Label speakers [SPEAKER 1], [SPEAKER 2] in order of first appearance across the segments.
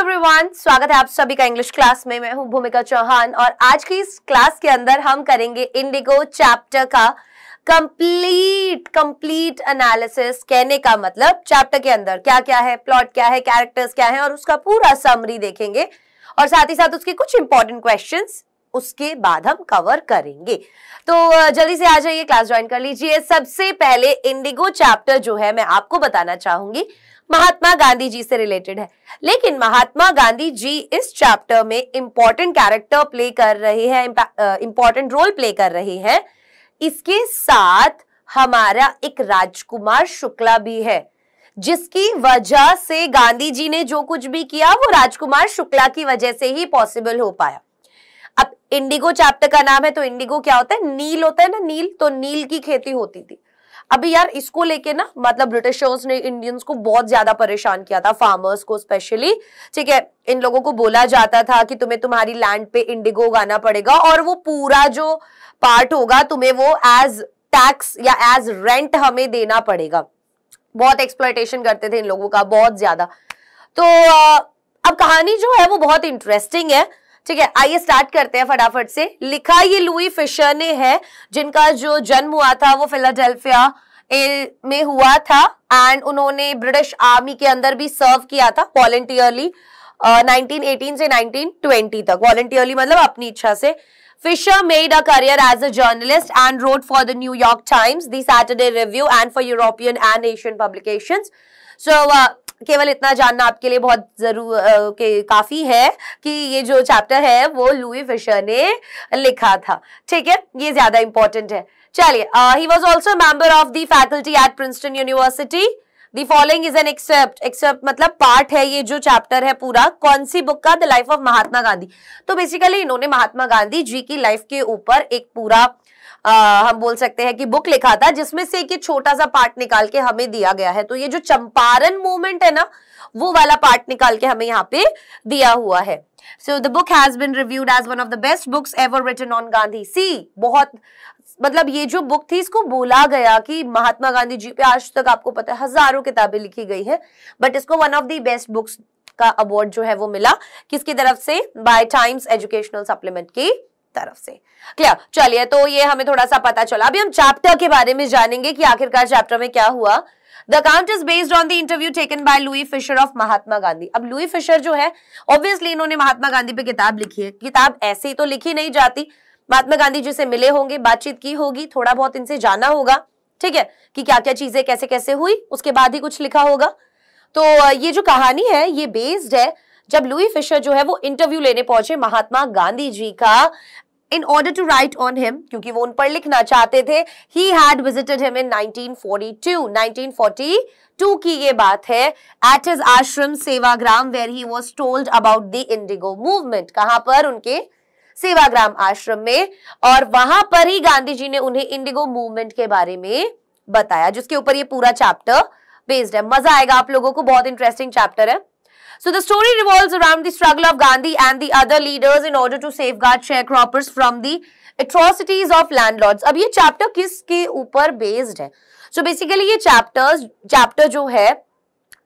[SPEAKER 1] Everyone, स्वागत है आप सभी का इंग्लिश क्लास में। मैं हूं भूमिका चौहान और आज की इस क्लास के अंदर हम करेंगे इंडिगो चैप्टर का कंप्लीट एनालिसिस। कहने का मतलब चैप्टर के अंदर क्या क्या है, प्लॉट क्या है, कैरेक्टर्स क्या है और उसका पूरा समरी देखेंगे और साथ ही साथ उसके कुछ इंपॉर्टेंट क्वेश्चंस उसके बाद हम कवर करेंगे। तो जल्दी से आ जाइए, क्लास ज्वाइन कर लीजिए। सबसे पहले इंडिगो चैप्टर जो है मैं आपको बताना चाहूंगी महात्मा गांधी जी से रिलेटेड है, लेकिन महात्मा गांधी जी इस चैप्टर में इंपॉर्टेंट कैरेक्टर प्ले कर रहे हैं, इंपॉर्टेंट रोल प्ले कर रहे हैं। इसके साथ हमारा एक राजकुमार शुक्ला भी है, जिसकी वजह से गांधी जी ने जो कुछ भी किया वो राजकुमार शुक्ला की वजह से ही पॉसिबल हो पाया। अब इंडिगो चैप्टर का नाम है तो इंडिगो क्या होता है, नील होता है ना, नील। तो नील की खेती होती थी। अभी यार इसको लेके ना मतलब ब्रिटिशर्स ने इंडियंस को बहुत ज्यादा परेशान किया था, फार्मर्स को स्पेशली। ठीक है, इन लोगों को बोला जाता था कि तुम्हें तुम्हारी लैंड पे इंडिगो उगाना पड़ेगा और वो पूरा जो पार्ट होगा तुम्हें वो एज टैक्स या एज रेंट हमें देना पड़ेगा। बहुत एक्सप्लॉयटेशन करते थे इन लोगों का, बहुत ज्यादा। तो अब कहानी जो है वो बहुत इंटरेस्टिंग है। ठीक है, आइए स्टार्ट करते हैं फटाफट से। लिखा ये लुई फिशर ने है, जिनका जो जन्म हुआ था वो फिलाडेल्फिया में हुआ था एंड उन्होंने ब्रिटिश आर्मी के अंदर भी सर्व किया था वॉलंटियरली 1918 से 1920 तक। वॉलंटियरली मतलब अपनी इच्छा से। Fisher made a career as a journalist and wrote for the New York Times, the Saturday Review and for European and Asian publications. So केवल इतना जानना आपके लिए बहुत काफी है कि ये जो चैप्टर है वो लुई फिशर ने लिखा था। ठीक है, ये ज्यादा इंपॉर्टेंट है। चलिए, he was also a member of the faculty at Princeton University. The following is an excerpt मतलब पार्ट है ये जो चैप्टर है पूरा। कौन सी बुक का? The life of Mahatma Gandhi. तो बेसिकली इन्होंने महात्मा गांधी जी की लाइफ के ऊपर एक पूरा हम बोल सकते हैं कि बुक लिखा था, जिसमें से एक छोटा सा पार्ट निकाल के हमें दिया गया है। तो ये जो चंपारण मूवमेंट है ना, वो वाला पार्ट निकाल के हमें यहाँ पे दिया हुआ है। So the book has been reviewed as one of the best books ever written on Gandhi. See, बहुत मतलब ये जो बुक थी इसको बोला गया कि महात्मा गांधी जी पे आज तक आपको पता है हजारों किताबें लिखी गई है, बट इसको one of the best books का अवार्ड जो है वो मिला। किसकी तरफ से? बाय टाइम्स एजुकेशनल सप्लीमेंट की तरफ से। क्लियर? चलिए, तो ये हमें थोड़ा सा पता चला। अभी हम चैप्टर के बारे में जानेंगे कि आखिरकार चैप्टर में क्या हुआ। The account is based on the interview taken by Louis Fischer of Mahatma Gandhi. अब लुई फिशर जो है ऑब्वियसली इन्होंने महात्मा गांधी पे किताब लिखी है। किताब ऐसे ही तो लिखी नहीं जाती, महात्मा गांधी जी से मिले होंगे, बातचीत की होगी, थोड़ा बहुत इनसे जाना होगा। ठीक है, कि क्या क्या चीजें कैसे कैसे हुई, उसके बाद ही कुछ लिखा होगा। तो ये जो कहानी है ये बेस्ड है जब लुई फिशर जो है वो इंटरव्यू लेने पहुंचे महात्मा गांधी जी का, in order to write on him, क्योंकि वो उन पर लिखना चाहते थे। He had visited him in 1942 की ये बात है, at his आश्रम Sevagram, where he was told about the Indigo movement। कहां पर? उनके सेवाग्राम आश्रम में। और वहां पर ही गांधी जी ने उन्हें इंडिगो मूवमेंट के बारे में बताया, जिसके ऊपर ये पूरा चैप्टर बेस्ड है। मजा आएगा आप लोगों को, बहुत इंटरेस्टिंग चैप्टर है। So the story revolves around the struggle of Gandhi and the other leaders in order to safeguard sharecroppers from the atrocities of landlords। अब ये चैप्टर किसके ऊपर बेस्ड है? So basically ये चैप्टर जो है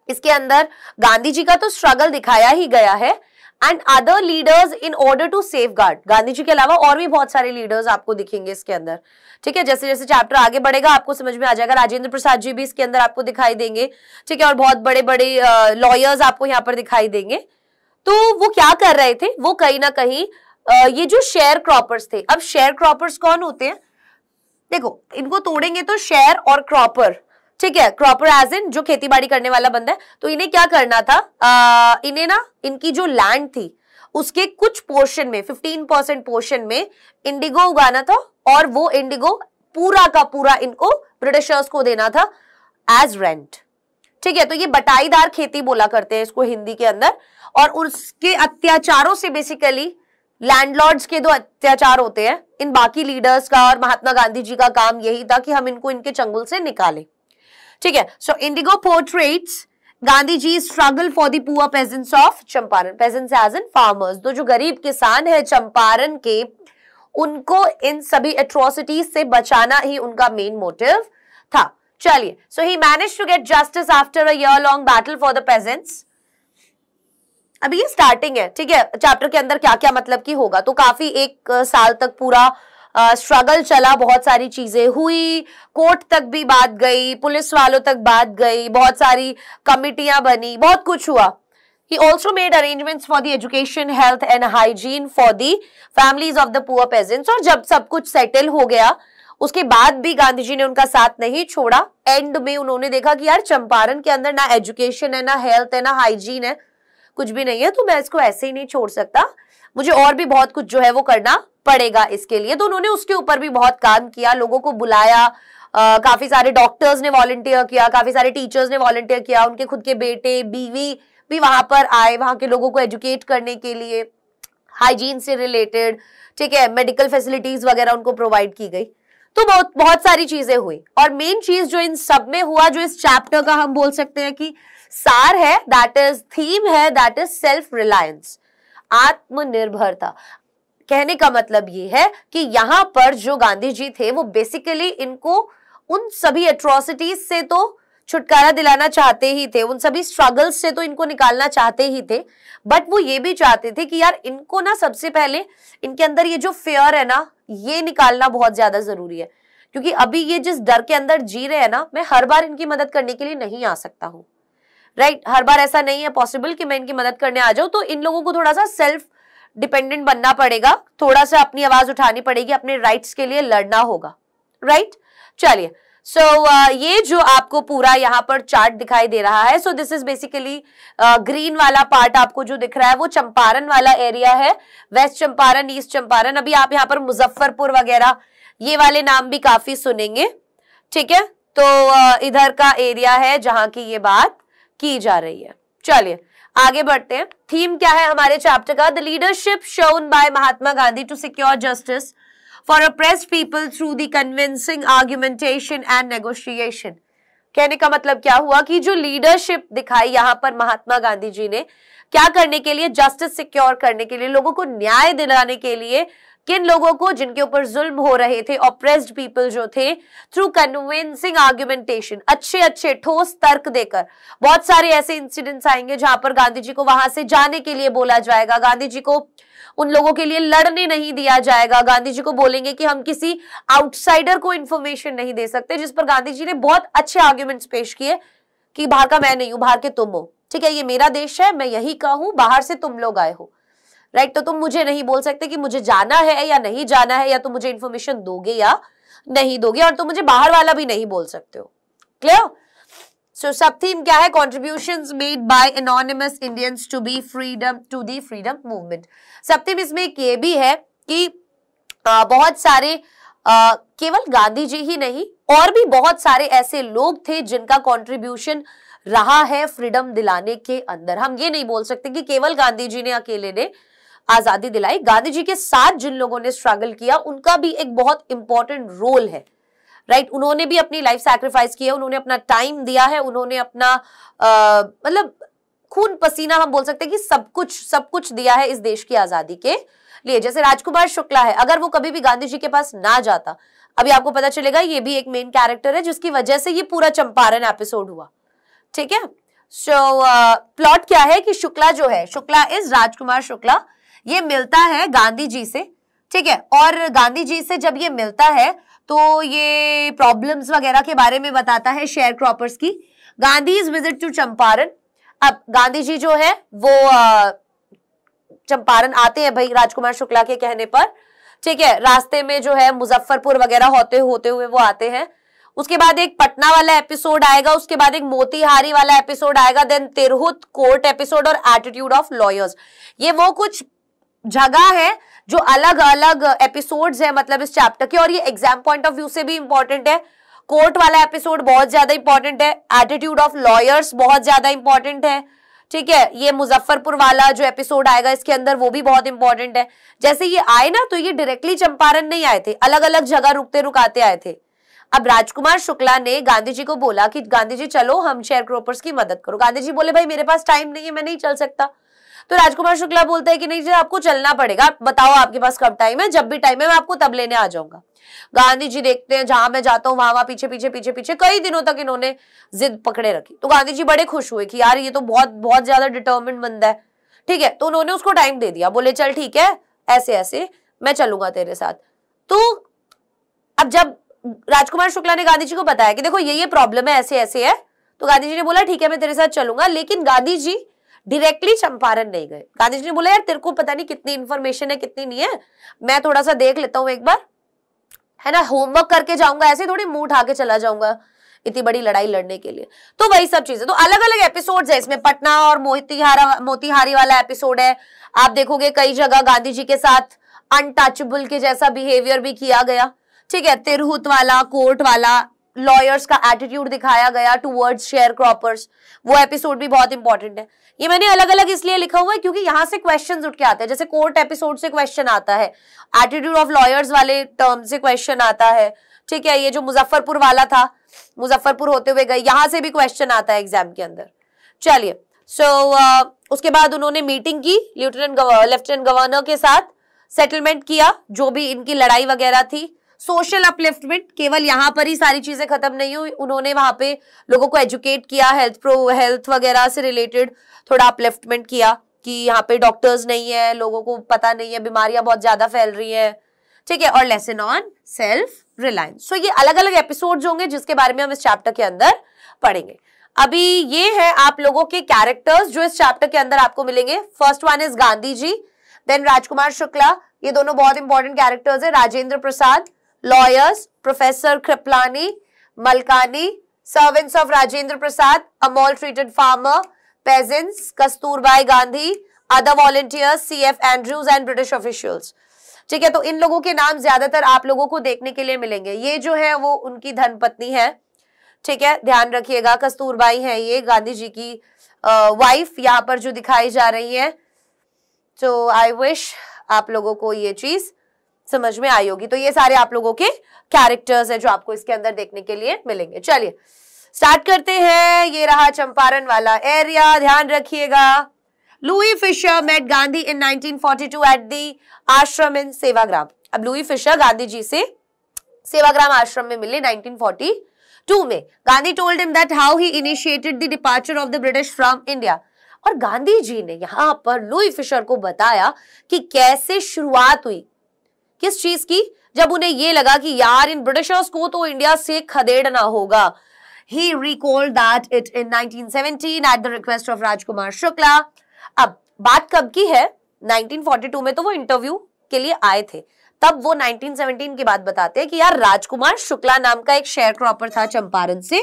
[SPEAKER 1] इसके अंदर गांधी जी का तो स्ट्रगल दिखाया ही गया है and other leaders in order to safeguard. Gandhi ji के अलावा और भी बहुत सारे लीडर्स आपको दिखेंगे इसके अंदर। ठीक है, जैसे जैसे चैप्टर आगे बढ़ेगा आपको समझ में आ जाएगा। राजेंद्र प्रसाद जी भी इसके अंदर आपको दिखाई देंगे। ठीक है, और बहुत बड़े बड़े लॉयर्स आपको यहाँ पर दिखाई देंगे। तो वो क्या कर रहे थे? वो कहीं ना कहीं ये जो शेयर क्रॉपर्स थे। अब शेयर क्रॉपर्स कौन होते हैं? देखो, इनको तोड़ेंगे तो शेयर और क्रॉपर। ठीक है, क्रॉपर एज इन जो खेती बाड़ी करने वाला बंदा है। तो इन्हें क्या करना था, इन्हें ना इनकी जो लैंड थी उसके कुछ पोर्शन में 15% पोर्शन में इंडिगो उगाना था और वो इंडिगो पूरा का पूरा इनको ब्रिटिशर्स को देना था एज रेंट। ठीक है, तो ये बटाईदार खेती बोला करते हैं इसको हिंदी के अंदर। और उसके अत्याचारों से बेसिकली लैंडलॉर्ड्स के 2 अत्याचार होते हैं, इन बाकी लीडर्स का और महात्मा गांधी जी का काम यही था कि हम इनको इनके चंगुल से निकालें। ठीक है, so indigo portraits Gandhi ji struggle for the poor peasants of Champaran. Peasants as in farmers. तो जो गरीब किसान है चंपारण के, उनको इन सभी एट्रोसिटीज से बचाना ही उनका मेन मोटिव था। चलिए, so he managed to get justice after a year long battle for the peasants अभी ये स्टार्टिंग है, ठीक है, चैप्टर के अंदर क्या क्या मतलब की होगा, तो काफी एक साल तक पूरा स्ट्रगल चला, बहुत सारी चीजें हुई, कोर्ट तक भी बात गई, पुलिस वालों तक बात गई, बहुत सारी कमिटियां बनी, बहुत कुछ हुआ। He also made arrangements for the education, health and hygiene for the families of the poor peasants। और जब सब कुछ सेटल हो गया उसके बाद भी गांधी जी ने उनका साथ नहीं छोड़ा। एंड में उन्होंने देखा कि यार चंपारण के अंदर ना एजुकेशन है, ना हेल्थ है, ना हाइजीन है, कुछ भी नहीं है, तो मैं इसको ऐसे ही नहीं छोड़ सकता, मुझे और भी बहुत कुछ जो है वो करना पड़ेगा इसके लिए। तो उन्होंने उसके ऊपर भी बहुत काम किया, लोगों को बुलाया, काफी सारे डॉक्टर्स ने वॉलंटियर किया, काफी सारे टीचर्स ने वॉलंटियर किया, उनके खुद के बेटे बीवी भी वहां पर आए, वहां के लोगों को एजुकेट करने के लिए, हाइजीन से रिलेटेड, ठीक है, मेडिकल फैसिलिटीज वगैरह उनको प्रोवाइड की गई। तो बहुत सारी चीजें हुई। और मेन चीज जो इन सब में हुआ, जो इस चैप्टर का हम बोल सकते हैं कि सार है, दैट इज थीम है, दैट इज सेल्फ रिलायंस, आत्मनिर्भरता। कहने का मतलब ये है कि यहां पर जो गांधी जी थे वो बेसिकली इनको उन सभी एट्रोसिटीज से तो छुटकारा दिलाना चाहते ही थे, उन सभी स्ट्रगल्स से तो इनको निकालना चाहते ही थे, बट वो ये भी चाहते थे कि यार इनको ना सबसे पहले इनके अंदर ये जो फेयर है ना, ये निकालना बहुत ज्यादा जरूरी है। क्योंकि अभी ये जिस डर के अंदर जी रहे हैं ना, मैं हर बार इनकी मदद करने के लिए नहीं आ सकता हूँ, राइट, हर बार ऐसा नहीं है पॉसिबल कि मैं इनकी मदद करने आ जाऊं। तो इन लोगों को थोड़ा सा सेल्फ डिपेंडेंट बनना पड़ेगा, थोड़ा सा अपनी आवाज उठानी पड़ेगी, अपने राइट्स के लिए लड़ना होगा, राइट। चलिए, सो ये जो आपको पूरा यहाँ पर चार्ट दिखाई दे रहा है, so this is basically green वाला पार्ट आपको जो दिख रहा है वो चंपारण वाला एरिया है, वेस्ट चंपारण, ईस्ट चंपारण। अभी आप यहाँ पर मुजफ्फरपुर वगैरह ये वाले नाम भी काफी सुनेंगे, ठीक है। तो इधर का एरिया है जहां की ये बात की जा रही है। चलिए आगे बढ़ते हैं। थीम क्या है हमारे चैप्टर का? The leadership shown by Mahatma Gandhi to secure justice for oppressed people through the convincing argumentation and negotiation। कहने का मतलब क्या हुआ कि जो लीडरशिप दिखाई यहाँ पर महात्मा गांधी जी ने, क्या करने के लिए? जस्टिस सिक्योर करने के लिए, लोगों को न्याय दिलाने के लिए। किन लोगों को? जिनके ऊपर जुल्म हो रहे थे, ऑप्रेस्ड पीपल जो थे, थ्रू कन्विंसिंग आर्ग्यूमेंटेशन, अच्छे अच्छे ठोस तर्क देकर। बहुत सारे ऐसे इंसिडेंट्स आएंगे जहां पर गांधी जी को वहां से जाने के लिए बोला जाएगा, गांधी जी को उन लोगों के लिए लड़ने नहीं दिया जाएगा, गांधी जी को बोलेंगे कि हम किसी आउटसाइडर को इंफॉर्मेशन नहीं दे सकते, जिस पर गांधी जी ने बहुत अच्छे आर्ग्यूमेंट्स पेश किए कि बाहर का मैं नहीं हूं, बाहर के तुम हो, ठीक है, ये मेरा देश है, मैं यही का हूं, बाहर से तुम लोग आए हो, राइट। तो तुम मुझे नहीं बोल सकते कि मुझे जाना है या नहीं जाना है, या तुम मुझे इंफॉर्मेशन दोगे या नहीं दोगे, और तुम मुझे बाहर वाला भी नहीं बोल सकते हो। क्लियर? सो सब थीम क्या है? Contributions made by anonymous Indians to be freedom, to the freedom movement. Sub theme इसमें एक ये भी है कि बहुत सारे केवल गांधी जी ही नहीं, और भी बहुत सारे ऐसे लोग थे जिनका कॉन्ट्रीब्यूशन रहा है फ्रीडम दिलाने के अंदर। हम ये नहीं बोल सकते कि केवल गांधी जी ने अकेले ने आजादी दिलाई। गांधी जी के साथ जिन लोगों ने स्ट्रगल किया उनका भी एक बहुत इंपॉर्टेंट रोल है, राइट। उन्होंने भी अपनी लाइफ सैक्रिफाइस की है, उन्होंने अपना टाइम दिया है, उन्होंने अपना मतलब खून पसीना, हम बोल सकते हैं कि सब कुछ दिया है इस देश की आजादी के लिए। जैसे राजकुमार शुक्ला है, अगर वो कभी भी गांधी जी के पास ना जाता, अभी आपको पता चलेगा ये भी एक मेन कैरेक्टर है जिसकी वजह से ये पूरा चंपारण एपिसोड हुआ, ठीक है। सो प्लॉट क्या है कि शुक्ला जो है, शुक्ला इज राजकुमार शुक्ला, ये मिलता है गांधी जी से, ठीक है, और गांधी जी से जब ये मिलता है तो ये प्रॉब्लम्स वगैरह के बारे में बताता है, शेयर क्रॉपर्स की। Gandhi is visit to Champaran. अब गांधी जी जो है वो चंपारण आते हैं भाई राजकुमार शुक्ला के कहने पर, ठीक है, रास्ते में जो है मुजफ्फरपुर वगैरह होते हुए वो आते हैं। उसके बाद एक पटना वाला एपिसोड आएगा, उसके बाद एक मोतीहारी वाला एपिसोड आएगा, देन तिरहुत कोर्ट एपिसोड और एटीट्यूड ऑफ लॉयर्स। ये वो कुछ जगह है जो अलग अलग एपिसोड्स है मतलब इस चैप्टर के, और ये एग्जाम पॉइंट ऑफ व्यू से भी इंपॉर्टेंट है। कोर्ट वाला एपिसोड बहुत ज्यादा इंपॉर्टेंट है, एटीट्यूड ऑफ लॉयर्स बहुत ज्यादा इंपॉर्टेंट है, ठीक है। ये मुजफ्फरपुर वाला जो एपिसोड आएगा इसके अंदर वो भी बहुत इंपॉर्टेंट है। जैसे ये आए ना तो ये डायरेक्टली चंपारण नहीं आए थे, अलग अलग जगह रुकते रुकाते आए थे। अब राजकुमार शुक्ला ने गांधी जी को बोला कि गांधी जी चलो हम शेयर क्रॉपर्स की मदद करो। गांधी जी बोले भाई मेरे पास टाइम नहीं है, मैं नहीं चल सकता। तो राजकुमार शुक्ला बोलता है कि नहीं जी आपको चलना पड़ेगा, बताओ आपके पास कब टाइम है, जब भी टाइम है मैं आपको तब लेने आ जाऊंगा। गांधी जी देखते हैं जहां मैं जाता हूँ वहां पीछे कई दिनों तक इन्होंने जिद पकड़े रखी। तो गांधी जी बड़े खुश हुए कि यार ये तो बहुत बहुत ज्यादा डिटर्मिन्ड बंदा है, ठीक है, तो उन्होंने उसको टाइम दे दिया, बोले चल ठीक है ऐसे ऐसे मैं चलूंगा तेरे साथ। तो अब जब राजकुमार शुक्ला ने गांधी जी को बताया कि देखो ये प्रॉब्लम है, ऐसे ऐसे है, तो गांधी जी ने बोला ठीक है मैं तेरे साथ चलूंगा। लेकिन गांधी जी डायरेक्टली चंपारण नहीं गए। गांधी जी ने बोला यार तेरे को पता नहीं कितनी इंफॉर्मेशन है कितनी नहीं है, मैं थोड़ा सा देख लेता हूं एक बार, है ना, होमवर्क करके जाऊंगा, ऐसे थोड़ी मुंह उठा के चला जाऊंगा इतनी बड़ी लड़ाई लड़ने के लिए। तो वही सब चीजें, तो अलग अलग एपिसोड्स है इसमें, पटना और मोतीहारी वाला एपिसोड है। आप देखोगे कई जगह गांधी जी के साथ अनटचेबल के जैसा बिहेवियर भी किया गया, ठीक है, तिरहुत वाला, कोर्ट वाला, लॉयर्स का एटीट्यूड दिखाया गया टुवर्ड्स शेयर क्रॉपर्स, वो एपिसोड भी बहुत इंपॉर्टेंट है। ये मैंने अलग अलग इसलिए लिखा हुआ है क्योंकि यहां से क्वेश्चंस उठ के आते हैं, जैसे कोर्ट एपिसोड से क्वेश्चन आता है, एटीट्यूड ऑफ लॉयर्स वाले टर्म से क्वेश्चन आता है, ठीक है, ये जो मुजफ्फरपुर वाला था, मुजफ्फरपुर होते हुए गए, यहां से भी क्वेश्चन आता है एग्जाम के अंदर। चलिए, उसके बाद उन्होंने मीटिंग की लेफ्टिनेंट गवर्नर के साथ, सेटलमेंट किया जो भी इनकी लड़ाई वगैरह थी, सोशल अपलिफ्टमेंट, केवल यहाँ पर ही सारी चीजें खत्म नहीं हुई, उन्होंने वहां पे लोगों को एजुकेट किया, हेल्थ वगैरह से रिलेटेड थोड़ा अपलिफ्टमेंट किया कि यहाँ पे डॉक्टर्स नहीं है, लोगों को पता नहीं है, बीमारियां बहुत ज्यादा फैल रही है, ठीक है, और लेसन ऑन सेल्फ रिलायंस। सो ये अलग अलग एपिसोड्स होंगे जिसके बारे में हम इस चैप्टर के अंदर पढ़ेंगे। अभी ये है आप लोगों के कैरेक्टर्स जो इस चैप्टर के अंदर आपको मिलेंगे। First one is Gandhi ji, then Rajkumar Shukla, ये दोनों बहुत इंपॉर्टेंट कैरेक्टर्स है, Rajendra Prasad, lawyers, professor Kripalani, Malkani, servants of Rajendra Prasad, a maltreated farmer, peasants, Kasturbai Gandhi, other volunteers, CF Andrews and British officials, ठीक है। तो इन लोगों के नाम ज्यादातर आप लोगों को देखने के लिए मिलेंगे। ये जो है वो उनकी धर्मपत्नी है, ठीक है, ध्यान रखिएगा, कस्तूरबाई है ये गांधी जी की वाइफ यहाँ पर जो दिखाई जा रही है। तो आई विश आप लोगों को ये चीज समझ में आई होगी। तो ये सारे आप लोगों के कैरेक्टर्स है जो आपको इसके अंदर देखने के लिए मिलेंगे। चलिए स्टार्ट करते हैं। ये रहा चंपारण वाला एरिया, ध्यान रखिएगा। Louis Fischer met Gandhi in 1942 at the ashram in Sevagram. अब लुई फिशर गांधी जी से सेवाग्राम आश्रम में मिले 1942 में। Gandhi told him that how he initiated the departure of the British from India. और गांधी जी ने यहां पर लुई फिशर को बताया कि कैसे शुरुआत हुई किस चीज की, जब उन्हें ये लगा कि यार इन ब्रिटिशर्स को तो इंडिया से खदेड़ना होगा। He recalled that it in 1917 at the request of Rajkumar Shukla. अब बात कब की है? 1942 में तो वो इंटरव्यू के लिए आए थे, तब वो 1917 की बात बताते हैं कि यार राजकुमार शुक्ला नाम का एक शेयर क्रॉपर था चंपारण से,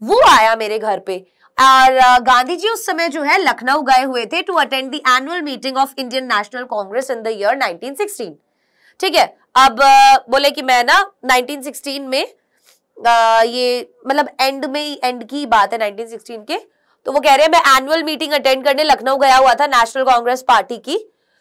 [SPEAKER 1] वो आया मेरे घर पे। और गांधी जी उस समय जो है लखनऊ गए हुए थे to attend the annual meeting of Indian National Congress in the year 1916। ठीक है, अब बोले कि मैं ना 1916 में ये मतलब एंड की बात है 1916 के, तो वो कह रहे हैं मैं एनुअल मीटिंग अटेंड करने लखनऊ गया हुआ था नेशनल कांग्रेस पार्टी की।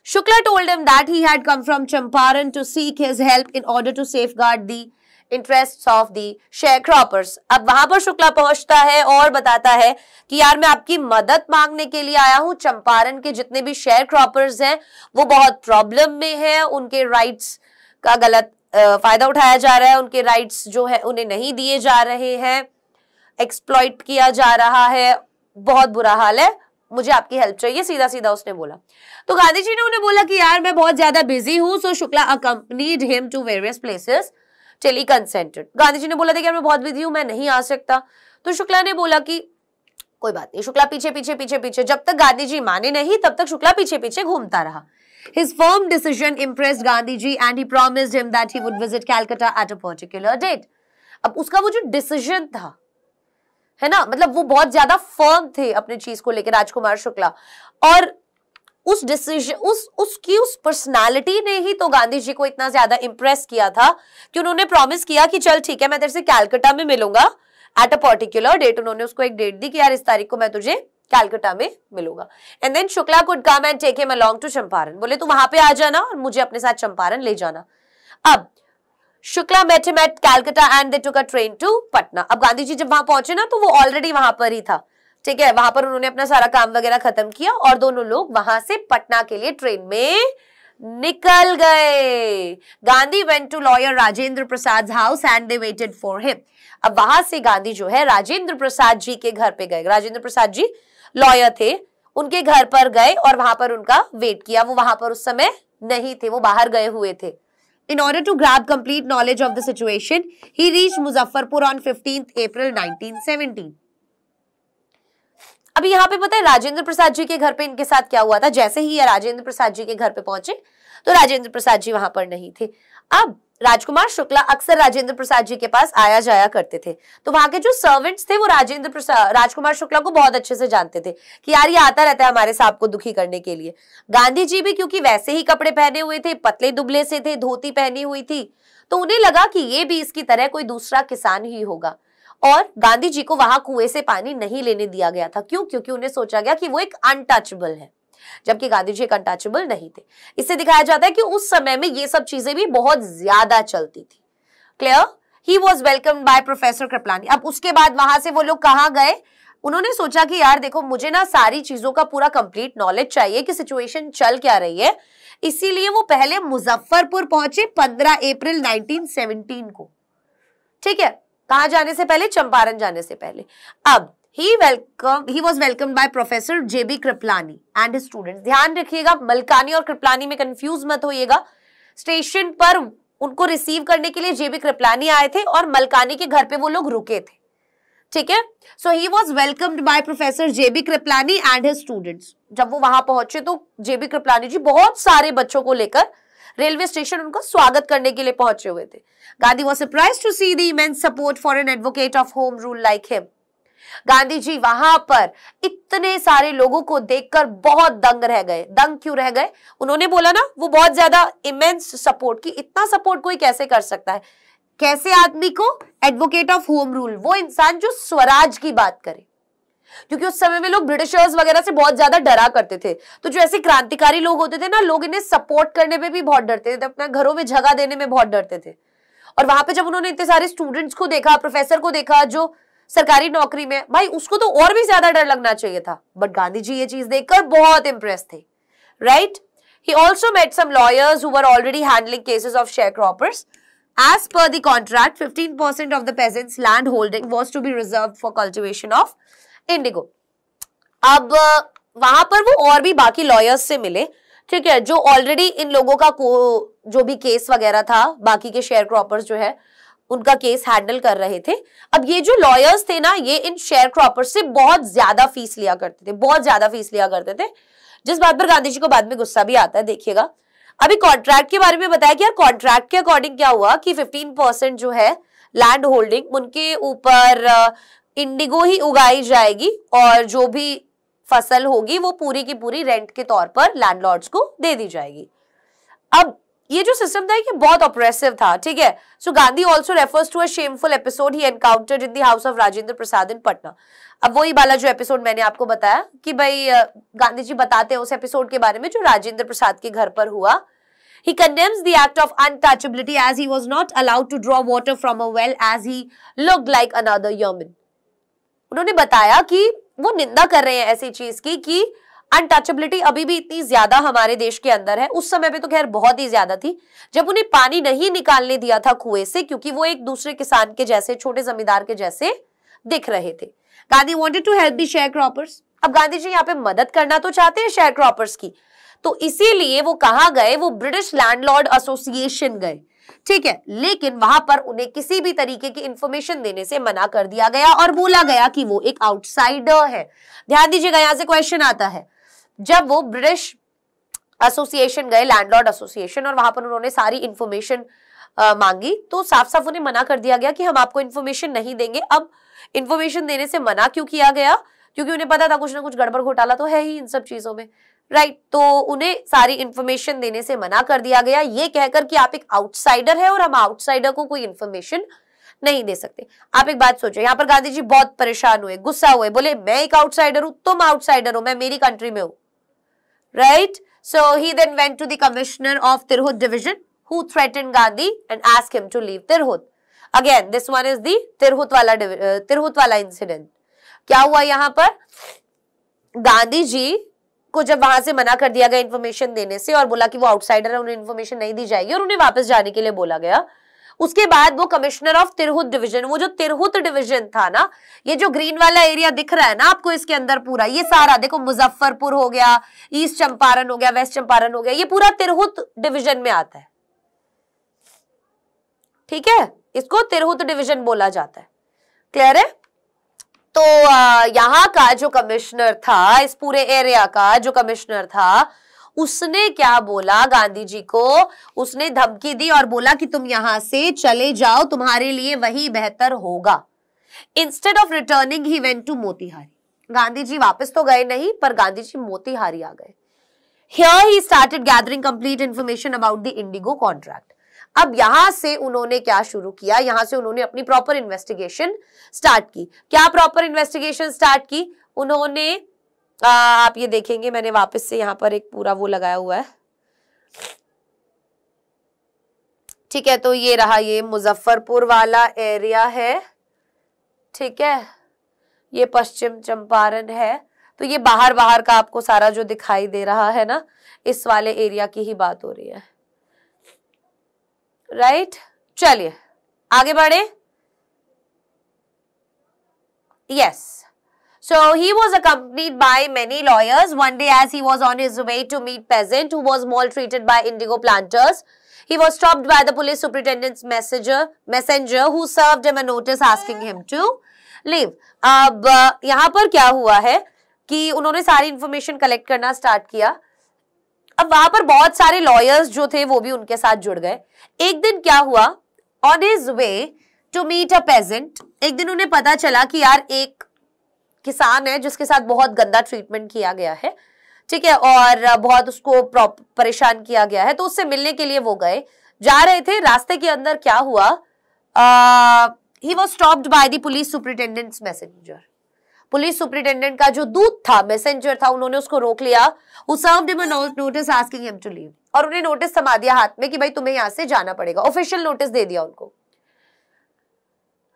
[SPEAKER 1] Shukla told him that he had come from Champaran to seek his help in order to safeguard the interests of the share croppers. अब वहां पर शुक्ला पहुंचता है और बताता है कि यार मैं आपकी मदद मांगने के लिए आया हूं, चंपारण के जितने भी शेयर क्रॉपर्स हैं वो बहुत प्रॉब्लम में है, उनके राइट्स का गलत फायदा उठाया जा रहा है, उनके राइट्स जो है उन्हें नहीं दिए जा रहे हैं, एक्सप्लॉइट किया जा रहा है, बहुत बुरा हाल है, मुझे आपकी हेल्प चाहिए, सीधा सीधा उसने बोला। तो गांधी जी ने उन्हें बोला कि यार मैं बहुत ज्यादा बिजी हूं। So Shukla accompanied him to various places till he consented. Gandhi ji ने बोला था कि मैं बहुत बिजी हूं, मैं नहीं आ सकता। तो शुक्ला ने बोला कि कोई बात नहीं। शुक्ला पीछे पीछे पीछे पीछे, जब तक गांधी जी माने नहीं तब तक शुक्ला पीछे पीछे घूमता रहा। His firm decision impressed Gandhi ji and he promised him that he would visit Calcutta at a particular date. अब उसका वो जो डिसीजन था, है ना, मतलब वो बहुत ज्यादा फर्म थे अपने चीज को लेकर राजकुमार शुक्ला, और उस डिसीजन उसकी उस पर्सनालिटी ने ही तो गांधी जी को इतना ज्यादा इंप्रेस किया था कि उन्होंने प्रॉमिस किया कि चल ठीक है मैं तेरे से कैलकाटा में मिलूंगा एट अ पर्टिकुलर डेट। उन्होंने उसको एक डेट दी कि यार इस तारीख को मैं तुझे कैलकाटा में मिलूंगा। And then Shukla could come and take him along to Champaran. बोले तू वहां पे आ जाना और मुझे अपने साथ चंपारण ले जाना। अब Shukla met him at Calcutta and they took a train to Patna. अब गांधी जी जब वहां पहुंचे ना तो वो ऑलरेडी वहां पर ही था, ठीक है, वहां पर उन्होंने अपना सारा काम वगैरह खत्म किया और दोनों लोग वहां से पटना के लिए ट्रेन में निकल गए। Gandhi went to lawyer Rajendra Prasad house and they waited for him. अब वहां से गांधी जो है राजेंद्र प्रसाद जी के घर पे गए। राजेंद्र प्रसाद जी लॉयर थे, उनके घर पर गए और वहां पर उनका वेट किया। वो वहां पर उस समय नहीं थे, वो बाहर गए हुए थे। In order to grab complete knowledge of the situation, he reached Muzaffarpur on 15th April 1917. अभी यहाँ पे पता है राजेंद्र प्रसाद जी के घर पे इनके साथ क्या हुआ था। जैसे ही ये राजेंद्र प्रसाद जी के घर पे पहुंचे तो राजेंद्र प्रसाद जी वहां पर नहीं थे। अब राजकुमार शुक्ला अक्सर राजेंद्र प्रसाद जी के पास आया जाया करते थे, तो वहां के जो सर्वेंट्स थे वो राजकुमार शुक्ला को बहुत अच्छे से जानते थे कि यार ये आता रहता है हमारे साहब को दुखी करने के लिए। गांधी जी भी क्योंकि वैसे ही कपड़े पहने हुए थे, पतले दुबले से थे, धोती पहनी हुई थी, तो उन्हें लगा कि ये भी इसकी तरह कोई दूसरा किसान ही होगा। और गांधी जी को वहां कुएं से पानी नहीं लेने दिया गया था। क्यों? क्योंकि उन्हें सोचा गया कि वो एक अनटचेबल है, जबकि गांधी जी एक अनटचेबल नहीं थे। इससे दिखाया जाता है कि उस समय में ये सब चीजें भी बहुत ज्यादा चलती थी। Clear? He was welcomed by professor Kripalani. अब उसके बाद वहां से वो लोग कहाँ गए? उन्होंने सोचा कि यार देखो, मुझे ना सारी चीजों का पूरा कंप्लीट नॉलेज चाहिए कि सिचुएशन चल क्या रही है। इसीलिए वो पहले मुजफ्फरपुर पहुंचे 15 अप्रैल 1917 को। ठीक है, कहां जाने से पहले? चंपारण जाने से पहले। अब he was welcomed by Professor J.B. Kripalani and his students। ध्यान रखिएगा, मलकानी और कृपलानी में कंफ्यूज मत होइएगा। स्टेशन पर उनको रिसीव करने के लिए जेबी कृपलानी आए थे और मलकानी के घर पे वो लोग रुके थे। ठीक है, so he was welcomed by professor JB Kripalani and his students. जब वो वहां पहुंचे तो जेबी कृपलानी जी बहुत सारे बच्चों को लेकर रेलवे स्टेशन उनका स्वागत करने के लिए पहुंचे हुए थे। Gandhi was surprised to see the immense support for an advocate of home rule like him. Gandhi ji वहां पर इतने सारे लोगों को देखकर बहुत दंग रह गए। दंग क्यों रह गए? उन्होंने बोला ना, वो बहुत ज्यादा इमेंस सपोर्ट की। इतना सपोर्ट कोई कैसे कर सकता है? कैसे आदमी को? एडवोकेट ऑफ होम रूल, वो इंसान जो स्वराज की बात करे। क्योंकि उस समय में लोग ब्रिटिशर्स वगैरह से बहुत ज्यादा डरा करते थे, तो जो ऐसे क्रांतिकारी लोग होते थे ना, लोग इन्हें सपोर्ट करने में भी बहुत डरते थे, अपने घरों में जगह देने में बहुत डरते थे। और वहां पे जब उन्होंने इतने सारे स्टूडेंट्स को देखा, प्रोफेसर को देखा जो सरकारी नौकरी में, भाई उसको तो और भी ज्यादा डर लगना चाहिए था। बट गांधी जी ये चीज देखकर बहुत इंप्रेस थे, right? He also met some lawyers who were already handling cases of sharecroppers. As per the contract, 15% of the peasants' land holding was to be reserved for cultivation of indigo. अब वहां पर वो और भी बाकी lawyers से मिले, ठीक है, जो ऑलरेडी इन लोगों का जो भी केस वगैरह था, बाकी के शेयर क्रॉपर्स जो है उनका केस हैंडल कर रहे थे। अब ये जो लॉयर्स थे ना, ये इन शेयर क्रॉपर्स से बहुत ज्यादा फीस लिया करते थे, बहुत ज्यादा फीस लिया करते थे, जिस बात पर गांधी जी को बाद में गुस्सा भी आता है। देखिएगा, अभी कॉन्ट्रैक्ट के बारे में बताया कि यार कॉन्ट्रैक्ट के अकॉर्डिंग क्या हुआ कि 15% जो है लैंड होल्डिंग, उनके ऊपर इंडिगो ही उगाई जाएगी और जो भी फसल होगी वो पूरी की पूरी रेंट के तौर पर लैंडलॉर्ड्स को दे दी जाएगी। अब ये जो सिस्टम था ये बहुत ऑप्रेसिव था, ठीक है। So Gandhi also refers to a shameful episode he encountered in the house of Rajendra Prasad in Patna. अब वही वाला जो एपिसोड मैंने आपको बताया कि भाई गांधी जी बताते हैं उस एपिसोड के बारे में जो राजेंद्र प्रसाद के घर पर हुआ। He condemns the act of untouchability as he was not allowed to draw water from a well as he looked like another yeoman। उन्होंने बताया कि वो निंदा कर रहे हैं ऐसी चीज की कि अनटचेबिलिटी अभी भी इतनी ज्यादा हमारे देश के अंदर है। उस समय पे तो खैर बहुत ही ज्यादा थी, जब उन्हें पानी नहीं निकालने दिया था कुएं से, क्योंकि वो एक दूसरे किसान के जैसे, छोटे जमींदार के जैसे दिख रहे थे। Gandhi wanted to help the share croppers. अब गांधी जी यहाँ पे मदद करना तो चाहते हैं शेयर क्रॉपर्स की, तो इसीलिए वो कहाँ गए? वो ब्रिटिश लैंडलॉर्ड एसोसिएशन गए, ठीक है। लेकिन वहां पर उन्हें किसी भी तरीके की इंफॉर्मेशन देने से मना कर दिया गया और बोला गया कि वो एक आउटसाइडर है। ध्यान दीजिएगा, यहां से क्वेश्चन आता है। जब वो ब्रिटिश एसोसिएशन गए, लैंडलॉर्ड एसोसिएशन, और वहां पर उन्होंने सारी इंफॉर्मेशन मांगी, तो साफ साफ उन्हें मना कर दिया गया कि हम आपको इंफॉर्मेशन नहीं देंगे। अब इंफॉर्मेशन देने से मना क्यों किया गया? क्योंकि उन्हें पता था कुछ ना कुछ गड़बड़ घोटाला तो है ही इन सब चीजों में, राइट। तो उन्हें सारी इंफॉर्मेशन देने से मना कर दिया गया, ये कहकर कि आप एक आउटसाइडर है और हम आउटसाइडर को कोई इंफॉर्मेशन नहीं दे सकते। आप एक बात सोचो, यहाँ पर गांधी जी बहुत परेशान हुए, गुस्सा हुए, बोले मैं एक आउटसाइडर हूं, तुम आउटसाइडर हो, मैं मेरी कंट्री में हूं, right. So he then went to the commissioner of Tirhut division who threatened Gandhi and asked him to leave Tirhut. Again, this one is the Tirhut वाला इंसिडेंट। क्या हुआ यहाँ पर? गांधी जी को जब वहां से मना कर दिया गया इंफॉर्मेशन देने से और बोला कि वो आउटसाइडर है, उन्हें इंफॉर्मेशन नहीं दी जाएगी और उन्हें वापस जाने के लिए बोला गया, उसके बाद वो कमिश्नर ऑफ तिरहुत डिवीजन, वो जो तिरहुत डिवीजन था ना, ये जो ग्रीन वाला एरिया दिख रहा है ना आपको इसके अंदर पूरा, ये सारा देखो, मुजफ्फरपुर हो गया, ईस्ट चंपारण हो गया, वेस्ट चंपारण हो गया, ये पूरा तिरहुत डिवीजन में आता है। ठीक है, इसको तिरहुत डिवीजन बोला जाता है। क्लियर है? तो यहां का जो कमिश्नर था, इस पूरे एरिया का जो कमिश्नर था, उसने क्या बोला गांधी जी को, उसने धमकी दी और बोला कि तुम यहां से चले जाओ, तुम्हारे लिए वही बेहतर होगा। Instead of returning he went to Motihari. Gandhi ji वापस तो गए नहीं, पर गांधी जी मोतीहारी आ गए। Here he started gathering complete information about the Indigo contract. अब यहां से उन्होंने क्या शुरू किया, यहां से उन्होंने अपनी प्रॉपर इन्वेस्टिगेशन स्टार्ट की। क्या प्रॉपर इन्वेस्टिगेशन स्टार्ट की उन्होंने, आप ये देखेंगे मैंने वापस से यहां पर एक पूरा वो लगाया हुआ है। ठीक है, तो ये रहा, ये मुजफ्फरपुर वाला एरिया है। ठीक है, ये पश्चिम चंपारण है। तो ये बाहर बाहर का आपको सारा जो दिखाई दे रहा है ना, इस वाले एरिया की ही बात हो रही है। राइट, चलिए आगे बढ़े। Yes, so he was accompanied by many lawyers. One day as he was on his way to meet peasant who was maltreated by indigo planters, he was stopped by the police superintendent's messenger who served him a notice asking him to leave. अब यहाँ पर क्या हुआ है कि उन्होंने सारी information collect करना स्टार्ट किया। अब वहां पर बहुत सारे लॉयर्स जो थे वो भी उनके साथ जुड़ गए। एक दिन क्या हुआ, on his way to meet a peasant, एक दिन उन्हें पता चला कि यार एक किसान है जिसके साथ बहुत गंदा ट्रीटमेंट किया गया है। ठीक है, और बहुत उसको परेशान किया गया है, तो उससे मिलने के लिए वो गए। जा रहे थे, रास्ते के अंदर क्या हुआ, he was stopped by the police superintendents messenger. Police superintendent का जो दूत था, मैसेंजर था, उन्होंने उसको रोक लिया। Who served him a notice asking him to leave, और उन्हें नोटिस थमा दिया हाथ में कि भाई तुम्हें यहां से जाना पड़ेगा। ऑफिशियल नोटिस दे दिया उनको।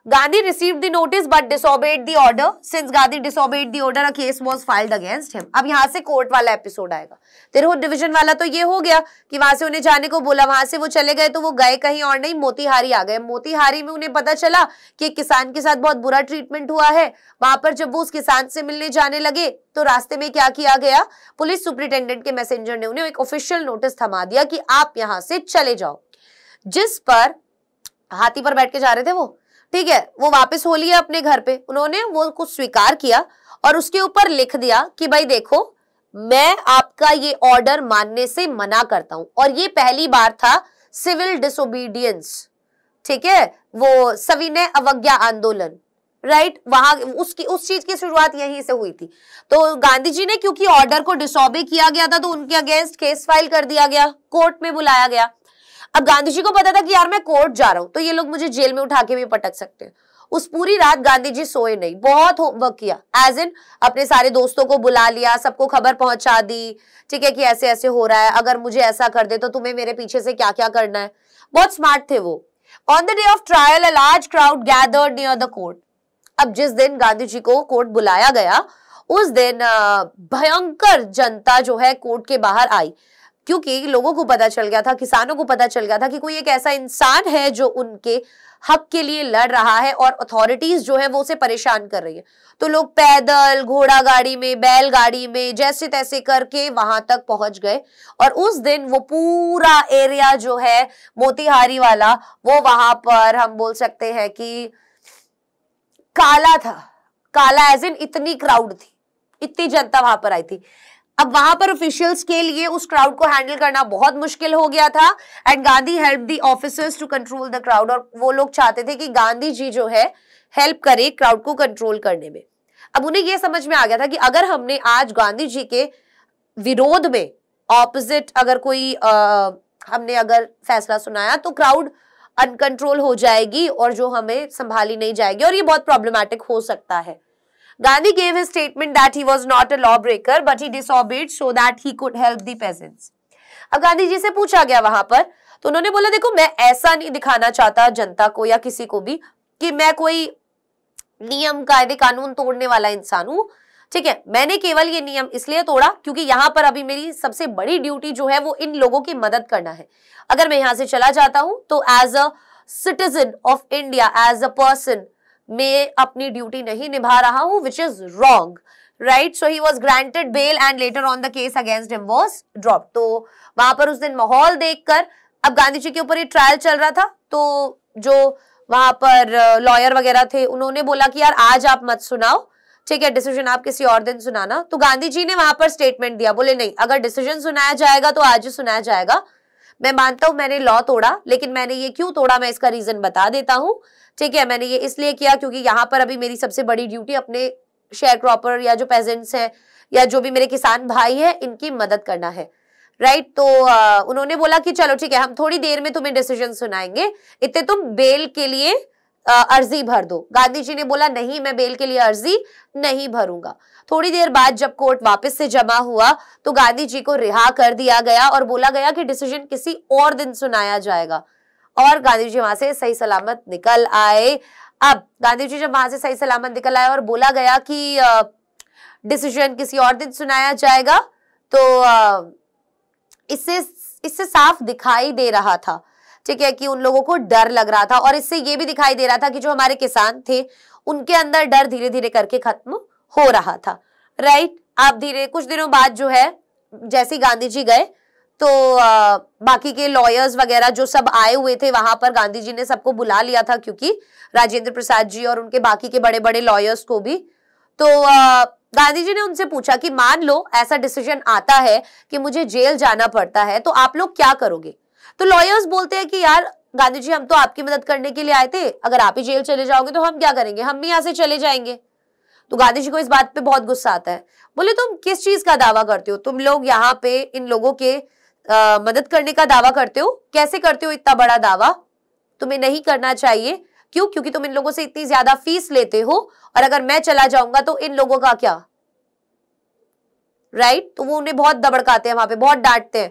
[SPEAKER 1] Gandhi received the notice but disobeyed the order. Since Gandhi disobeyed the order, a case was filed against him. अब यहाँ से कोर्ट वाला एपिसोड आएगा। तिरहुत डिवीजन वाला तो ये हो गया कि वहां से उन्हें जाने को बोला, वहां से वो चले गए, तो वो गए कहीं और नहीं, मोतीहारी आ गए। मोतीहारी में उन्हें पता चला कि एक किसान के साथ बहुत बुरा ट्रीटमेंट हुआ है। वहां पर जब वो उस किसान से मिलने जाने लगे तो रास्ते में क्या किया गया, पुलिस सुपरिटेंडेंट के मैसेंजर ने उन्हें एक ऑफिशियल नोटिस थमा दिया कि आप यहाँ से चले जाओ। जिस पर हाथी पर बैठ के जा रहे थे वो, ठीक है, वो वापस हो लिया अपने घर पे। उन्होंने वो कुछ स्वीकार किया और उसके ऊपर लिख दिया कि भाई देखो, मैं आपका ये ऑर्डर मानने से मना करता हूं। और ये पहली बार था सिविल डिसोबीडियंस। ठीक है, वो सविनय अवज्ञा आंदोलन, राइट, वहां उस चीज की शुरुआत यहीं से हुई थी। तो गांधी जी ने, क्योंकि ऑर्डर को डिसोबे किया गया था, तो उनके अगेंस्ट केस फाइल कर दिया गया, कोर्ट में बुलाया गया। अब गांधी जी को पता था कि यार मैं कोर्ट जा रहा हूं तो ये लोग मुझे जेल में उठा के भी पटक सकते हैं। उस पूरी रात गांधी जी सोए नहीं, बहुत होमवर्क किया, एज इन अपने सारे दोस्तों को बुला लिया, सबको खबर पहुंचा दी, ठीक है, कि ऐसे ऐसे हो रहा है, अगर मुझे ऐसा कर दे तो तुम्हें मेरे पीछे से क्या क्या करना है। बहुत स्मार्ट थे वो। On the day of trial a large crowd gathered near the court. अब जिस दिन गांधी जी को कोर्ट बुलाया गया, उस दिन भयंकर जनता जो है कोर्ट के बाहर आई, क्योंकि लोगों को पता चल गया था, किसानों को पता चल गया था कि कोई एक ऐसा इंसान है जो उनके हक के लिए लड़ रहा है और अथॉरिटीज जो है वो उसे परेशान कर रही है। तो लोग पैदल, घोड़ा गाड़ी में, बैलगाड़ी में, जैसे तैसे करके वहां तक पहुंच गए। और उस दिन वो पूरा एरिया जो है मोतीहारी वाला, वो वहां पर हम बोल सकते हैं कि काला था। काला एज इन इतनी क्राउड थी, इतनी जनता वहां पर आई थी। अब वहां पर ऑफिशियल्स के लिए उस क्राउड को हैंडल करना बहुत मुश्किल हो गया था। And Gandhi help the officers to control the crowd. और वो लोग चाहते थे कि गांधी जी जो है हेल्प करे क्राउड को कंट्रोल करने में। अब उन्हें यह समझ में आ गया था कि अगर हमने आज गांधी जी के विरोध में ऑपोजिट अगर कोई हमने अगर फैसला सुनाया तो क्राउड अनकंट्रोल हो जाएगी और जो हमें संभाली नहीं जाएगी और ये बहुत प्रॉब्लमैटिक हो सकता है। Gandhi gave his statement that he was not a lawbreaker, but he disobeyed so that he could help the peasants. अब गांधी जी से पूछा गया वहां पर, तो उन्होंने बोला देखो मैं ऐसा नहीं दिखाना चाहता जनता को या किसी को भी कि मैं कोई नियम कायदे कानून तोड़ने वाला इंसान हूं। ठीक है, मैंने केवल ये नियम इसलिए तोड़ा क्योंकि यहाँ पर अभी मेरी सबसे बड़ी ड्यूटी जो है वो इन लोगों की मदद करना है। अगर मैं यहाँ से चला जाता हूं तो as a citizen of India, as a person मैं अपनी ड्यूटी नहीं निभा रहा हूं, which is wrong, right. So he was granted bail and later on the case against him was drop. तो वहां पर उस दिन माहौल देखकर, अब गांधी जी के ऊपर ये ट्रायल चल रहा था, तो जो वहां पर लॉयर वगैरह थे उन्होंने बोला कि यार आज आप मत सुनाओ, ठीक है, डिसीजन आप किसी और दिन सुनाना. तो गांधी जी ने वहां पर स्टेटमेंट दिया, बोले नहीं, अगर डिसीजन सुनाया जाएगा तो आज ही सुनाया जाएगा. मैं मानता हूं मैंने लॉ तोड़ा, लेकिन मैंने ये क्यों तोड़ा मैं इसका रीजन बता देता हूं, ठीक है. मैंने ये इसलिए किया क्योंकि यहाँ पर अभी मेरी सबसे बड़ी ड्यूटी अपने शेयर क्रॉपर या जो पेजेंट्स हैं या जो भी मेरे किसान भाई हैं इनकी मदद करना है, राइट. तो उन्होंने बोला कि चलो ठीक है, हम थोड़ी देर में तुम्हें डिसीजन सुनाएंगे, इतने तुम बेल के लिए अर्जी भर दो. गांधी जी ने बोला नहीं, मैं बेल के लिए अर्जी नहीं भरूंगा. थोड़ी देर बाद जब कोर्ट वापस से जमा हुआ तो गांधी जी को रिहा कर दिया गया और बोला गया कि डिसीजन किसी और दिन सुनाया जाएगा. और गांधी जी वहां से सही सलामत निकल आए. अब गांधी जी जब वहां से सही सलामत निकल आए और बोला गया कि डिसीजन किसी और दिन सुनाया जाएगा, तो इससे साफ दिखाई दे रहा था, ठीक है, कि उन लोगों को डर लग रहा था. और इससे ये भी दिखाई दे रहा था कि जो हमारे किसान थे उनके अंदर डर धीरे धीरे करके खत्म हो रहा था, राइट. आप धीरे कुछ दिनों बाद जो है, जैसे गांधी जी गए तो बाकी के लॉयर्स वगैरह जो सब आए हुए थे वहां पर, गांधी जी ने सबको बुला लिया था, क्योंकि राजेंद्र प्रसाद जी और उनके बाकी के बड़े बड़े लॉयर्स को भी. तो गांधी जी ने उनसे पूछा कि मान लो ऐसा डिसीजन आता है कि मुझे जेल जाना पड़ता है, तो आप लोग क्या करोगे. तो लॉयर्स बोलते हैं कि यार गांधी जी, हम तो आपकी मदद करने के लिए आए थे, अगर आप ही जेल चले जाओगे तो हम क्या करेंगे, हम भी यहाँ से चले जाएंगे. तो गांधी जी को इस बात पे बहुत गुस्सा आता है. बोले तुम किस चीज का दावा करते हो, तुम लोग यहाँ पे इन लोगों के मदद करने का दावा करते हो, कैसे करते हो इतना बड़ा दावा, तुम्हें नहीं करना चाहिए. क्यों? क्योंकि तुम इन लोगों से इतनी ज्यादा फीस लेते हो, और अगर मैं चला जाऊंगा तो इन लोगों का क्या, राइट. तो वो उन्हें बहुत दबड़काते हैं वहां पे, बहुत डांटते हैं.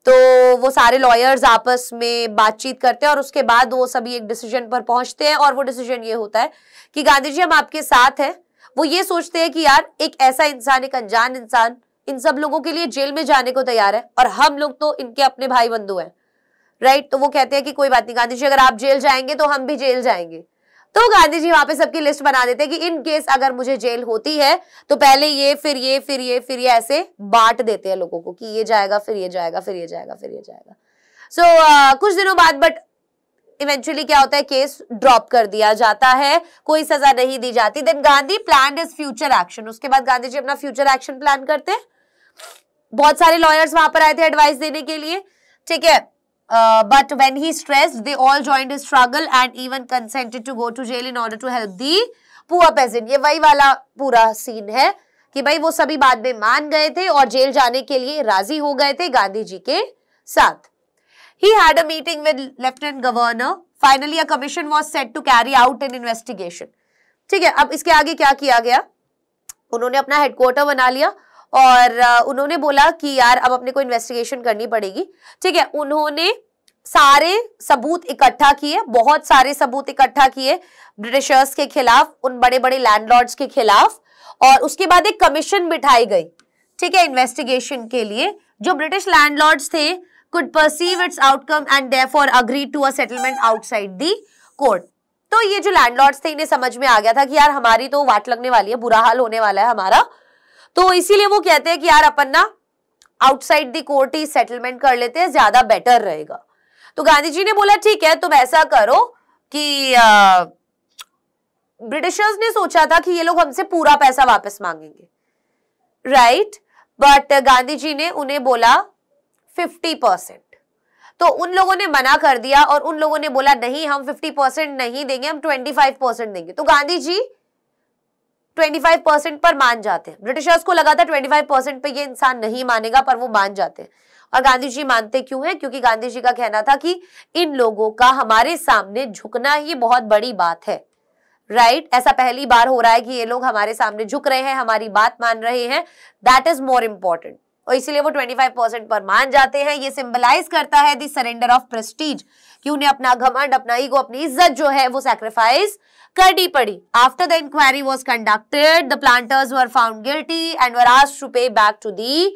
[SPEAKER 1] तो वो सारे लॉयर्स आपस में बातचीत करते हैं और उसके बाद वो सभी एक डिसीजन पर पहुंचते हैं. और वो डिसीजन ये होता है कि गांधी जी हम आपके साथ हैं. वो ये सोचते हैं कि यार एक ऐसा इंसान, एक अनजान इंसान इन सब लोगों के लिए जेल में जाने को तैयार है, और हम लोग तो इनके अपने भाई बंधु हैं, राइट. तो वो कहते हैं कि कोई बात नहीं गांधी जी, अगर आप जेल जाएंगे तो हम भी जेल जाएंगे. तो गांधी जी वहां पे सबकी लिस्ट बना देते हैं कि इन केस अगर मुझे जेल होती है तो पहले ये, फिर ये, फिर ये, फिर ये, ऐसे बांट देते हैं लोगों को कि ये जाएगा, फिर ये जाएगा, फिर ये जाएगा, फिर ये जाएगा. सो कुछ दिनों बाद बट इवेंचुअली क्या होता है, केस ड्रॉप कर दिया जाता है, कोई सजा नहीं दी जाती. Then Gandhi planned his future action. उसके बाद गांधी जी अपना फ्यूचर एक्शन प्लान करते हैं. बहुत सारे लॉयर्स वहां पर आए थे एडवाइस देने के लिए, ठीक है. But when he stressed, they all joined his struggle and even consented to go to jail in order to help the poor peasant. ये वही वाला पूरा सीन है कि भाई वो सभी बाद में मान गए थे और जेल जाने के लिए राजी हो गए थे गांधी जी के साथ. He had a meeting with Lieutenant Governor. Finally, a commission was set to carry out an investigation. ठीक है, अब इसके आगे क्या किया गया, उन्होंने अपना हेडक्वार्टर बना लिया और उन्होंने बोला कि यार अब अपने को इन्वेस्टिगेशन करनी पड़ेगी, ठीक है. उन्होंने सारे सबूत इकट्ठा किए, बहुत सारे सबूत इकट्ठा किए ब्रिटिशर्स के खिलाफ, उन बड़े बड़े लैंडलॉर्ड्स के खिलाफ, और उसके बाद एक कमीशन बिठाई गई, ठीक है, इन्वेस्टिगेशन के लिए. जो ब्रिटिश लैंडलॉर्ड्स थे could perceive its outcome and therefore agreed to a settlement outside the court. तो ये जो लैंडलॉर्ड्स थे इन्हें समझ में आ गया था कि यार हमारी तो वाट लगने वाली है, बुरा हाल होने वाला है हमारा, तो इसीलिए वो कहते हैं कि यार अपन ना outside the court he settlement कर लेते हैं, ज्यादा बेटर रहेगा. तो गांधी जी ने बोला ठीक है, तुम ऐसा करो कि ब्रिटिशर्स ने सोचा था कि ये लोग हमसे पूरा पैसा वापस मांगेंगे, राइट. बट गांधी जी ने उन्हें बोला 50%. तो उन लोगों ने मना कर दिया और उन लोगों ने बोला नहीं, हम 50% नहीं देंगे, हम 25% देंगे. तो गांधी जी 25% पर मान जाते हैं. ब्रिटिशर्स को लगा था 25% पे ये इंसान नहीं मानेगा, पर वो मान जाते हैं. और गांधी जी मानते क्यों है, क्योंकि गांधी जी का कहना था कि इन लोगों का हमारे सामने झुकना ही बहुत बड़ी बात है, राइट. ऐसा पहली बार हो रहा है कि ये लोग हमारे सामने झुक रहे हैं, हमारी बात मान रहे हैं, दैट इज मोर इम्पोर्टेंट. और इसीलिए वो 25% पर मान जाते हैं. ये सिंबलाइज करता है द सरेंडर ऑफ प्रेस्टीज, कि उन्हें अपना घमंड, अपना ईगो, अपनी इज्जत जो है वो सैक्रिफाइस करनी पड़ी. After the inquiry was conducted, the planters were found guilty and were asked to pay back to the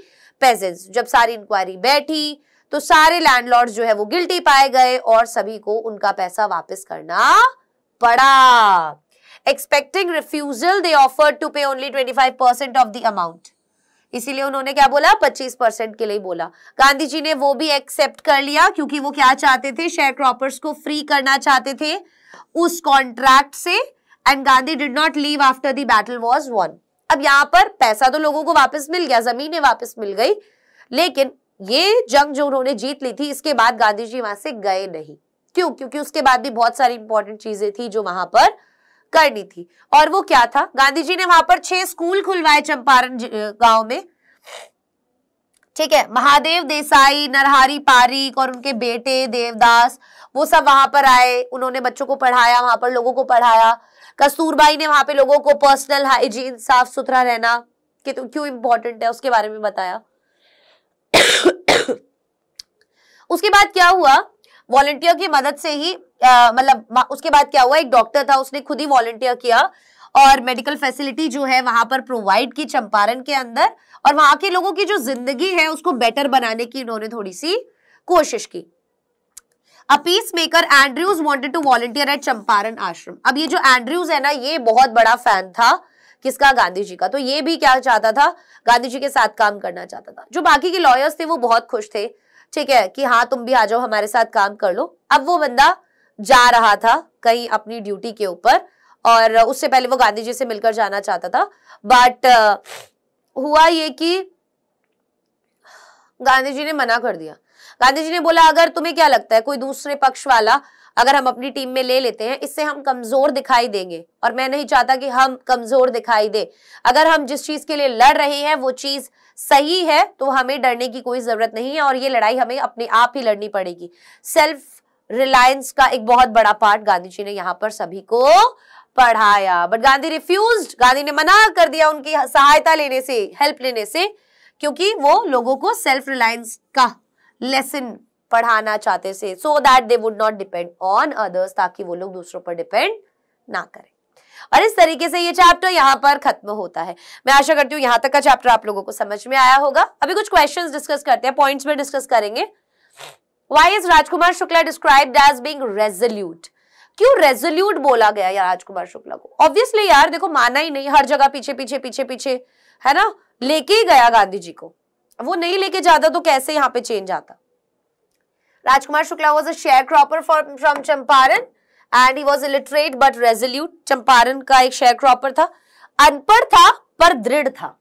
[SPEAKER 1] peasants. जब सारी इंक्वायरी बैठी तो सारे लैंडलॉर्ड्स जो है वो गिल्टी पाए गए और सभी को उनका पैसा वापस करना पड़ा। Expecting refusal they offered to pay only 25% of the amount. इसीलिए उन्होंने क्या बोला, 25% के लिए बोला। गांधी जी ने वो भी एक्सेप्ट कर लिया क्योंकि वो क्या चाहते थे, शेयर क्रॉपर्स को फ्री करना चाहते थे उस कॉन्ट्रैक्ट से। And Gandhi did not leave after the battle was won. अब यहाँ पर पैसा तो लोगों को वापस मिल गया, जमीनें वापस मिल गई, लेकिन ये जंग जो उन्होंने जीत ली थी इसके बाद गांधी जी वहां से गए नहीं। क्यों? क्योंकि उसके बाद भी बहुत सारी इंपॉर्टेंट चीजें थी जो वहां पर करनी थी। और वो क्या था, गांधी जी ने वहां पर 6 स्कूल खुलवाए चंपारण गांव में। ठीक है, महादेव देसाई, नरहरि पारिक और उनके बेटे देवदास, वो सब वहां पर आए, उन्होंने बच्चों को पढ़ाया, वहां पर लोगों को पढ़ाया। कस्तूरबाई ने वहां पे लोगों को पर्सनल हाइजीन, साफ सुथरा रहना कि तो क्यों इंपॉर्टेंट है उसके बारे में बताया। उसके बाद क्या हुआ, वॉलंटियर की मदद से ही मतलब उसके बाद क्या हुआ, एक डॉक्टर था, उसने खुद ही वॉलंटियर किया और मेडिकल फैसिलिटी जो है वहां पर प्रोवाइड की चंपारण के अंदर, और वहां के लोगों की जो जिंदगी है उसको बेटर बनाने की उन्होंने थोड़ी सी कोशिश की। A peace maker Andrews wanted to volunteer at Champaran ashram. अब ये जो एंड्रयूज है ना, ये बहुत बड़ा फैन था किसका, गांधी जी का। तो ये भी क्या चाहता था, गांधी जी के साथ काम करना चाहता था। जो बाकी के लॉयर्स थे वो बहुत खुश थे, ठीक है, कि हाँ तुम भी आ जाओ हमारे साथ काम कर लो। अब वो बंदा जा रहा था कहीं अपनी ड्यूटी के ऊपर, और उससे पहले वो गांधी जी से मिलकर जाना चाहता था। बट हुआ ये कि गांधी जी ने मना कर दिया। गांधी जी ने बोला, अगर तुम्हें क्या लगता है कोई दूसरे पक्ष वाला अगर हम अपनी टीम में ले लेते हैं, इससे हम कमजोर दिखाई देंगे, और मैं नहीं चाहता कि हम कमजोर दिखाई दे। अगर हम जिस चीज के लिए लड़ रहे हैं वो चीज सही है तो हमें डरने की कोई जरूरत नहीं है, और ये लड़ाई हमें अपने आप ही लड़नी पड़ेगी। सेल्फ रिलायंस का एक बहुत बड़ा पार्ट गांधी जी ने यहाँ पर सभी को पढ़ाया। बट गांधी रिफ्यूज्ड, गांधी ने मना कर दिया उनकी सहायता लेने से, हेल्प लेने से, क्योंकि वो लोगों को सेल्फ रिलायंस का लेसन पढ़ाना चाहते थे, so that they would not depend on others, ताकि वो लोग दूसरों पर डिपेंड ना करें। और इस तरीके से ये चैप्टर यहाँ पर खत्म होता है। मैं आशा करती हूँ यहाँ तक का चैप्टर आप लोगों को समझ में आया होगा। अभी कुछ क्वेश्चंस डिस्कस करते हैं, पॉइंट्स में डिस्कस करेंगे। Why is Rajkumar Shukla described as being resolute? क्यों रेजोल्यूट बोला गया यार राजकुमार शुक्ला को? ऑब्वियसली यार देखो, माना ही नहीं, हर जगह पीछे पीछे पीछे पीछे है ना, लेके ही गया गांधी जी को। वो नहीं लेके जाता तो कैसे यहाँ पे चेंज आता। Rajkumar Shukla was a sharecropper from Champaran and he was illiterate but resolute। Champaran का एक sharecropper था, अनपढ़ था पर दृढ़ था।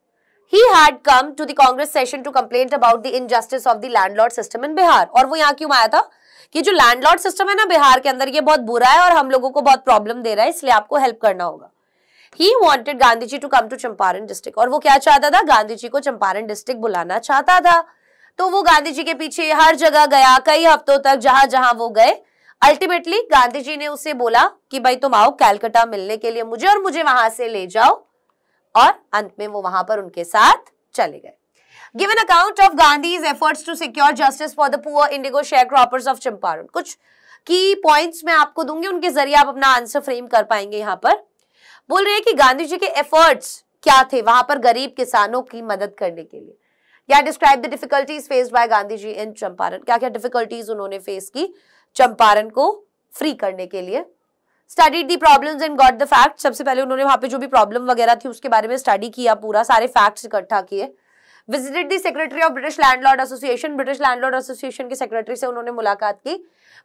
[SPEAKER 1] He had come to the Congress session to complain about the injustice of the landlord system in Bihar. और वो यहाँ क्यों आया था कि जो लैंडलॉर्ड सिस्टम है ना बिहार के अंदर, ये बहुत बुरा है और हम लोगों को बहुत प्रॉब्लम दे रहा है, इसलिए आपको हेल्प करना होगा। He wanted Gandhi ji to come to Champaran district, और वो क्या चाहता था, गांधी जी को चंपारण डिस्ट्रिक्ट बुलाना चाहता था। तो वो गांधी जी के पीछे हर जगह गया, कई हफ्तों तक जहां जहां वो गए। अल्टीमेटली गांधी जी ने उसे बोला कि भाई तुम आओ कैलकाटा मिलने के लिए मुझे, और मुझे वहां से ले जाओ, और अंत में वो वहां पर उनके साथ चले गए। Give an account of Gandhi's efforts to secure justice for the poor indigo sharecroppers of Champaran. कुछ की पॉइंट्स मैं आपको दूंगी, उनके जरिए आप अपना आंसर फ्रेम कर पाएंगे। यहाँ पर बोल रहे हैं कि गांधी जी के एफर्ट्स क्या थे वहां पर गरीब किसानों की मदद करने के लिए। या describe the difficulties faced by Gandhi ji in Champaran. क्या क्या डिफिकल्टीज उन्होंने फेस की चंपारण को फ्री करने के लिए। Studied the problems and got the fact. सबसे पहले उन्होंने वहां पे जो भी प्रॉब्लम वगैरह थी उसके बारे में स्टडी किया, पूरा सारे फैक्ट्स इकट्ठा किए। Visited the secretary of British landlord association. British landlord association के सेक्रेटरी से उन्होंने मुलाकात की।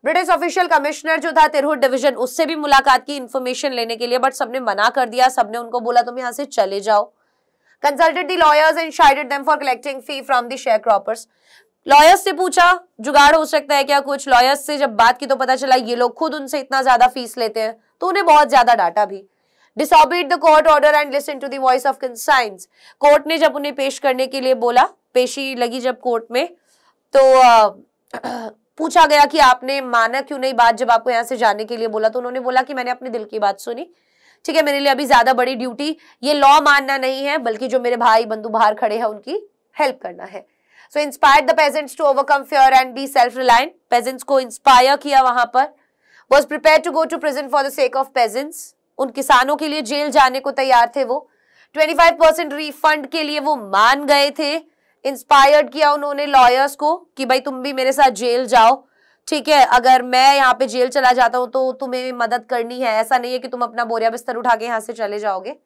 [SPEAKER 1] ब्रिटिश ऑफिशियल कमिश्नर जो था तिरहुत डिवीजन, उससे भी मुलाकात की इन्फॉर्मेशन लेने के लिए, बट सबने मना कर दिया। सबने उनको बोला तुम यहाँ से चले जाओ। Consulted the lawyers and chided them for collecting fee from the sharecroppers. Lawyers से पूछा जुगाड़ हो सकता है क्या कुछ। लॉयर्स से जब बात की तो पता चला ये लोग खुद उनसे इतना ज्यादा फीस लेते हैं, तो उन्हें बहुत ज्यादा डांटा भी। Disobeyed the court order and listen to the voice of conscience. Court ने जब उन्हें पेश करने के लिए बोला, पेशी लगी जब कोर्ट में, तो पूछा गया कि आपने माना क्यों नहीं बात, जब आपको यहाँ से जाने के लिए बोला। तो उन्होंने बोला कि मैंने अपने दिल की बात सुनी, ठीक है, मेरे लिए अभी ज्यादा बड़ी ड्यूटी ये लॉ मानना नहीं है, बल्कि जो मेरे भाई बंधु बाहर खड़े हैं उनकी हेल्प करना है। So inspired the peasants to overcome fear and be self-reliant। peasants को इंस्पायर किया वहां पर। Was prepared to go to prison for the sake of peasants। उन किसानों के लिए जेल जाने को तैयार थे वो। 25% रिफंड के लिए वो मान गए थे। इंस्पायर्ड किया उन्होंने लॉयर्स को कि भाई तुम भी मेरे साथ जेल जाओ, ठीक है, अगर मैं यहाँ पे जेल चला जाता हूं तो तुम्हें मदद करनी है, ऐसा नहीं है कि तुम अपना बोरिया बिस्तर उठा के यहाँ से चले जाओगे।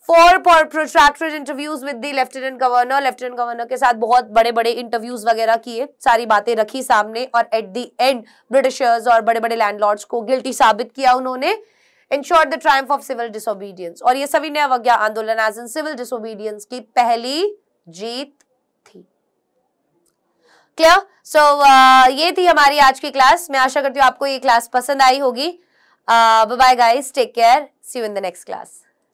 [SPEAKER 1] For protracted interviews with the lieutenant governor के साथ बहुत बड़े बड़े इंटरव्यूज वगैरह किए, सारी बातें रखी सामने और एट द एंड ब्रिटिशर्स और बड़े बड़े लैंडलॉर्ड्स को गिल्टी साबित किया उन्होंने। Ensure the triumph of civil disobedience, और ये सविनय अवज्ञा आंदोलन एज इन सिविल डिसोबीडियंस की पहली जीत थी। क्लियर? सो ये थी हमारी आज की क्लास। मैं आशा करती हूँ आपको ये क्लास पसंद आई होगी। Bye bye guys, take care, see you in the next class.